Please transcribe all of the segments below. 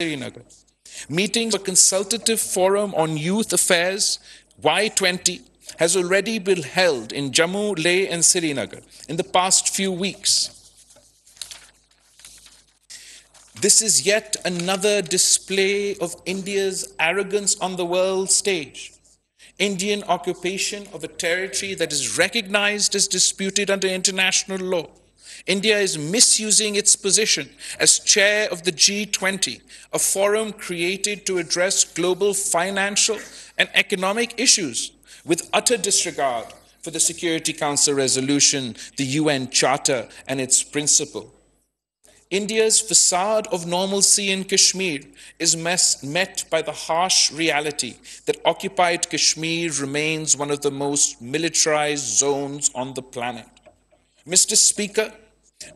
Srinagar. Meetings of a consultative forum on youth affairs, Y20, has already been held in Jammu, Leh, and Srinagar in the past few weeks. This is yet another display of India's arrogance on the world stage. Indian occupation of a territory that is recognized as disputed under international law. India is misusing its position as chair of the G20, a forum created to address global financial and economic issues, with utter disregard for the Security Council resolution, the UN Charter, and its principle. India's facade of normalcy in Kashmir is met by the harsh reality that occupied Kashmir remains one of the most militarized zones on the planet. Mr. Speaker,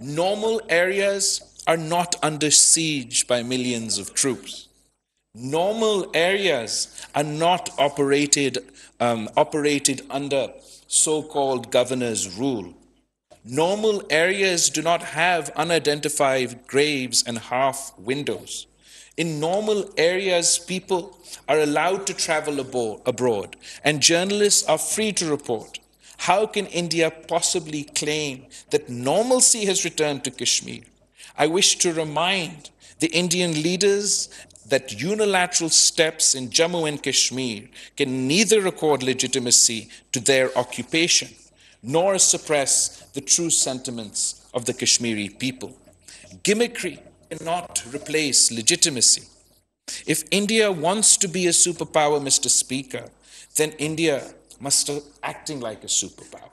normal areas are not under siege by millions of troops. Normal areas are not operated under so-called governor's rule. Normal areas do not have unidentified graves and half windows. In normal areas, people are allowed to travel abroad, and journalists are free to report. How can India possibly claim that normalcy has returned to Kashmir? I wish to remind the Indian leaders that unilateral steps in Jammu and Kashmir can neither accord legitimacy to their occupation nor suppress the true sentiments of the Kashmiri people. Gimmickry cannot replace legitimacy. If India wants to be a superpower, Mr. Speaker, then India must start acting like a superpower.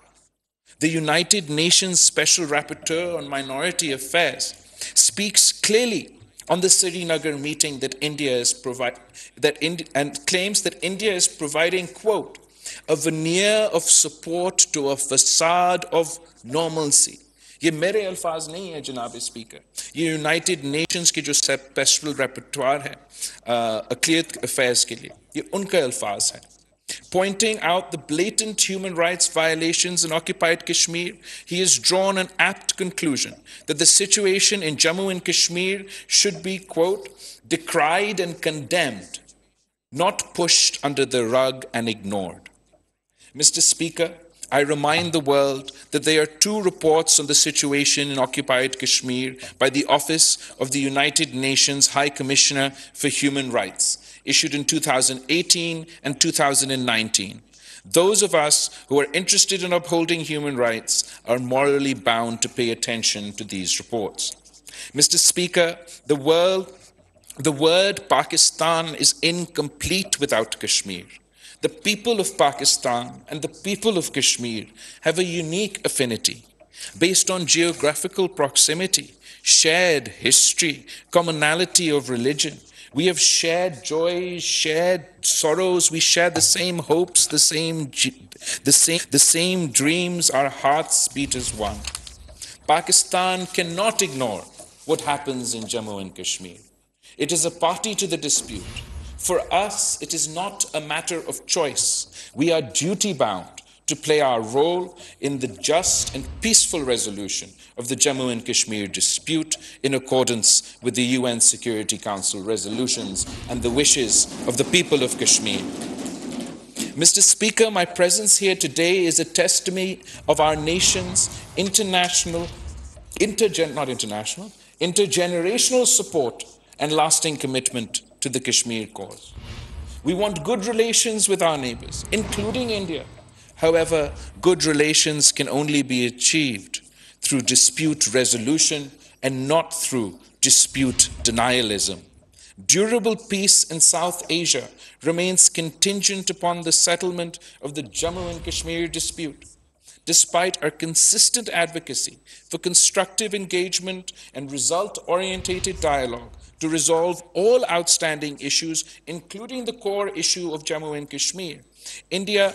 The United Nations Special Rapporteur on Minority Affairs speaks clearly on the Srinagar meeting that and claims that India is providing, quote, a veneer of support to a facade of normalcy. ये मेरे अल्फाज नहीं है जनाब speaker, ये United Nations की जो special रेपर्टोर है अक़लियत अफेयर्स के लिए, ये उनके अल्फाज हैं. Pointing out the blatant human rights violations in occupied Kashmir, he has drawn an apt conclusion that the situation in Jammu and Kashmir should be, quote, decried and condemned, not pushed under the rug and ignored. Mr. Speaker, I remind the world that there are two reports on the situation in occupied Kashmir by the Office of the United Nations High Commissioner for Human Rights, issued in 2018 and 2019. Those of us who are interested in upholding human rights are morally bound to pay attention to these reports. Mr. Speaker, the word Pakistan is incomplete without Kashmir. The people of Pakistan and the people of Kashmir have a unique affinity based on geographical proximity, shared history, commonality of religion. We have shared joys, shared sorrows. We share the same hopes, the same dreams. Our hearts beat as one. Pakistan cannot ignore what happens in Jammu and Kashmir. It is a party to the dispute. For us, it is not a matter of choice. We are duty-bound to play our role in the just and peaceful resolution of the Jammu and Kashmir dispute in accordance with the UN Security Council resolutions and the wishes of the people of Kashmir. Mr. Speaker, my presence here today is a testimony of our nation's intergenerational support and lasting commitment to the Kashmir cause. We want good relations with our neighbors, including India. However, good relations can only be achieved through dispute resolution and not through dispute denialism. Durable peace in South Asia remains contingent upon the settlement of the Jammu and Kashmir dispute. Despite our consistent advocacy for constructive engagement and result-oriented dialogue to resolve all outstanding issues, including the core issue of Jammu and Kashmir, India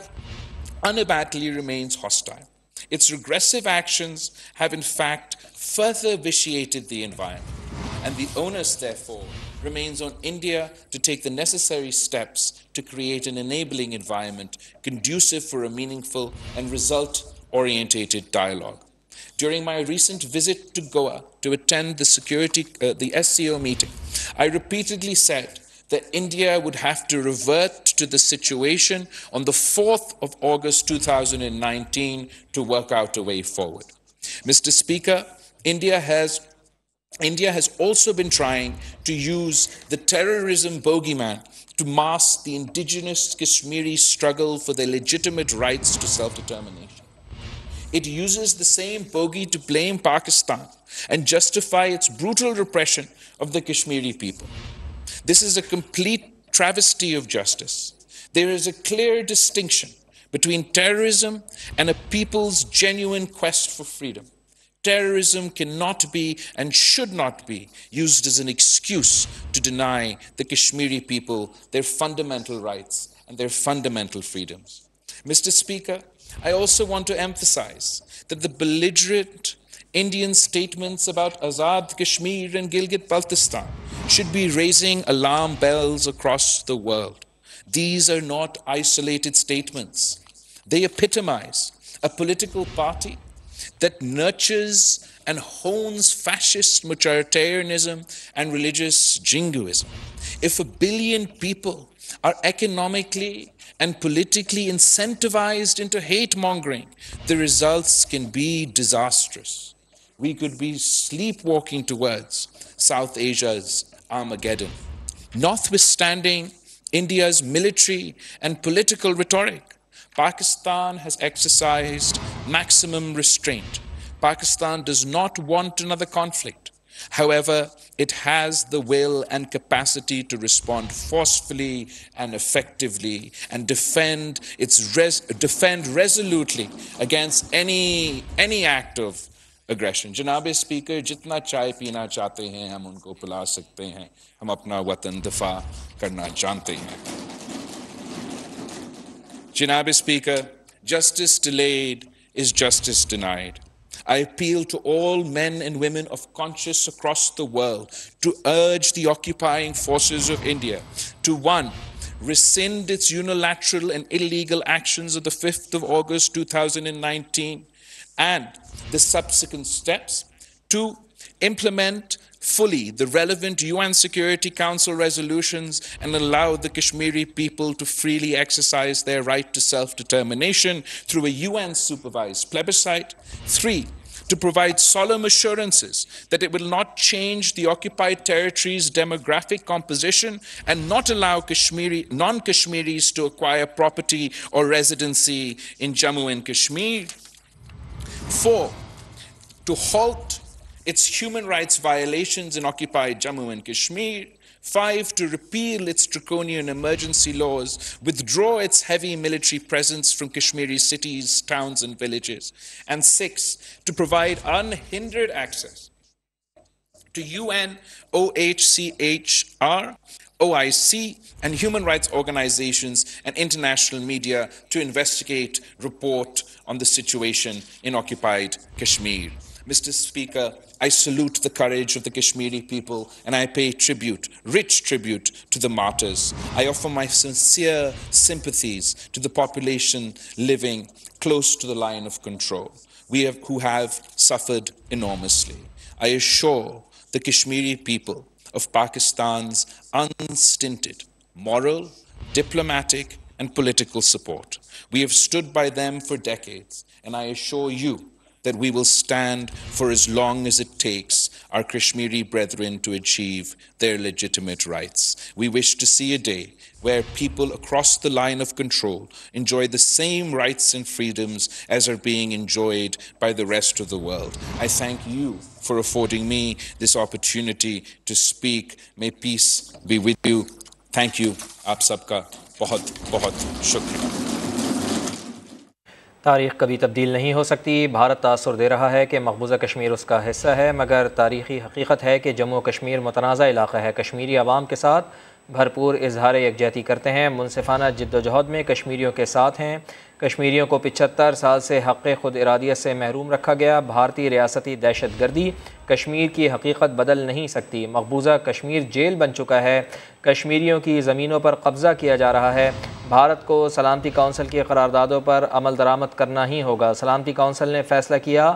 unabatedly remains hostile. Its regressive actions have in fact further vitiated the environment, and the onus, therefore, remains on India to take the necessary steps to create an enabling environment conducive for a meaningful and result-oriented dialogue. During my recent visit to Goa to attend the SCO meeting, I repeatedly said that India would have to revert to the situation on the 4th of August 2019 to work out a way forward. Mr. Speaker, India has also been trying to use the terrorism bogeyman to mask the indigenous Kashmiri struggle for their legitimate rights to self-determination. It uses the same bogey to blame Pakistan and justify its brutal repression of the Kashmiri people. This is a complete travesty of justice. There is a clear distinction between terrorism and a people's genuine quest for freedom. Terrorism cannot be and should not be used as an excuse to deny the Kashmiri people their fundamental rights and their fundamental freedoms. Mr. Speaker, I also want to emphasize that the belligerent Indian statements about Azad Kashmir and Gilgit-Baltistan should be raising alarm bells across the world. These are not isolated statements. They epitomize a political party that nurtures and hones fascist majoritarianism and religious jingoism. If 1 billion people are economically and politically incentivized into hate-mongering, the results can be disastrous. We could be sleepwalking towards South Asia's Armageddon. Notwithstanding India's military and political rhetoric, Pakistan has exercised maximum restraint. Pakistan does not want another conflict. However, it has the will and capacity to respond forcefully and effectively and defend resolutely against any act of aggression. Janabe Speaker, jitna chai peena chahte hain, hum unko pila sakte hain. Hum apna watan difa karna jante hain. Janabe Speaker, justice delayed is justice denied. I appeal to all men and women of conscience across the world to urge the occupying forces of India to 1. Rescind its unilateral and illegal actions of the 5th of August 2019 and the subsequent steps. 2. Implement fully the relevant UN Security Council resolutions and allow the Kashmiri people to freely exercise their right to self-determination through a UN-supervised plebiscite. 3. To provide solemn assurances that it will not change the occupied territory's demographic composition and not allow non-Kashmiris to acquire property or residency in Jammu and Kashmir. 4. To halt its human rights violations in occupied Jammu and Kashmir. 5. To repeal its draconian emergency laws, withdraw its heavy military presence from Kashmiri cities, towns, and villages. And 6. To provide unhindered access to UN, OHCHR, OIC, and human rights organizations and international media to investigate, report on the situation in occupied Kashmir. Mr. Speaker, I salute the courage of the Kashmiri people and I pay tribute, rich tribute, to the martyrs. I offer my sincere sympathies to the population living close to the line of control, who have suffered enormously. I assure the Kashmiri people of Pakistan's unstinted moral, diplomatic, and political support. We have stood by them for decades, and I assure you that we will stand for as long as it takes our Kashmiri brethren to achieve their legitimate rights. We wish to see a day where people across the line of control enjoy the same rights and freedoms as are being enjoyed by the rest of the world. I thank you for affording me this opportunity to speak. May peace be with you. Thank you. Aap sabka बहुत बहुत शुक्रिया। तारीख़ कभी तब्दील नहीं हो सकती। भारत तासुर दे रहा है कि मकबूजा कश्मीर उसका हिस्सा है, मगर तारीख़ी हकीकत है कि जम्मू कश्मीर मुतनाज़ा इलाक़ा है। कश्मीरी आवाम के साथ भरपूर इजहार यकजहती करते हैं, मुनसिफाना जद्दोजहद में कश्मीरियों के साथ हैं। कश्मीरियों को 75 साल से हक़ ख़ुद इरादियत से महरूम रखा गया। भारतीय रियासती दहशत गर्दी कश्मीर की हकीकत बदल नहीं सकती। मकबूजा कश्मीर जेल बन चुका है। कश्मीरियों की ज़मीनों पर कब्ज़ा किया जा रहा है। भारत को सलामती कौंसिल की करारदादों पर अमल दरामद करना ही होगा। सलामती कौंसिल ने फ़ैसला किया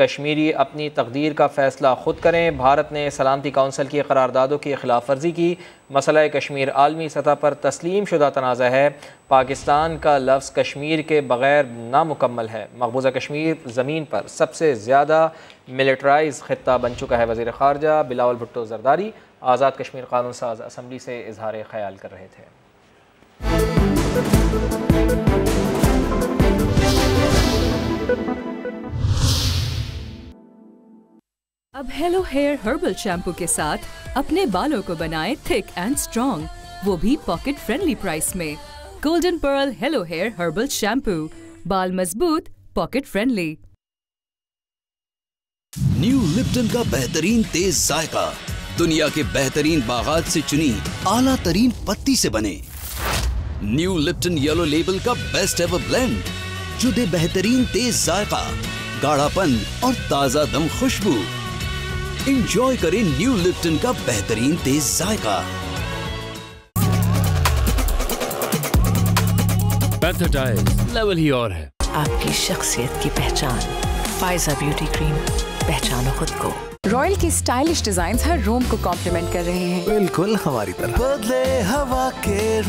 कश्मीरी अपनी तकदीर का फ़ैसला ख़ुद करें। भारत ने सलामती कौंसिल की करारदादों की खिलाफ वर्जी की। मसला कश्मीर आलमी सतह पर तस्लीम शुदा तनाज़ा है। पाकिस्तान का लफ्ज़ कश्मीर के बग़ैर नामुकम्मल है। मकबूजा कश्मीर ज़मीन पर सबसे ज़्यादा मिलिटराइज ख़ित्ता बन चुका है। वज़ीर ख़ारजा बिलावल भुट्टो ज़रदारी आज़ाद कश्मीर कानून साज असम्बली से इजहार ख्याल कर रहे थे। अब हेलो हेयर हर्बल शैम्पू के साथ अपने बालों को बनाएं थिक एंड स्ट्रॉन्ग, वो भी पॉकेट फ्रेंडली प्राइस में। Golden pearl hello hair herbal shampoo, बाल मजबूत पॉकेट फ्रेंडली। न्यू लिप्टन का बेहतरीन तेज जायका दुनिया के बेहतरीन बागात से चुनी आला तरीन पत्ती से बने। न्यू लिप्टन येलो लेबल का बेस्ट एवर ब्लेंड जो दे बेहतरीन तेज जायका, गाढ़ापन और ताजा दम खुशबू। इंजॉय करें न्यू लिप्टन का बेहतरीन तेज जायका। पैथेटाइज लेवल ही और है। आपकी शख्सियत की पहचान, फायजा ब्यूटी क्रीम, पहचानो खुद को। रॉयल के स्टाइलिश डिजाइन हर रूम को कॉम्प्लीमेंट कर रहे हैं। बिल्कुल हमारी तरह। बदले हवा के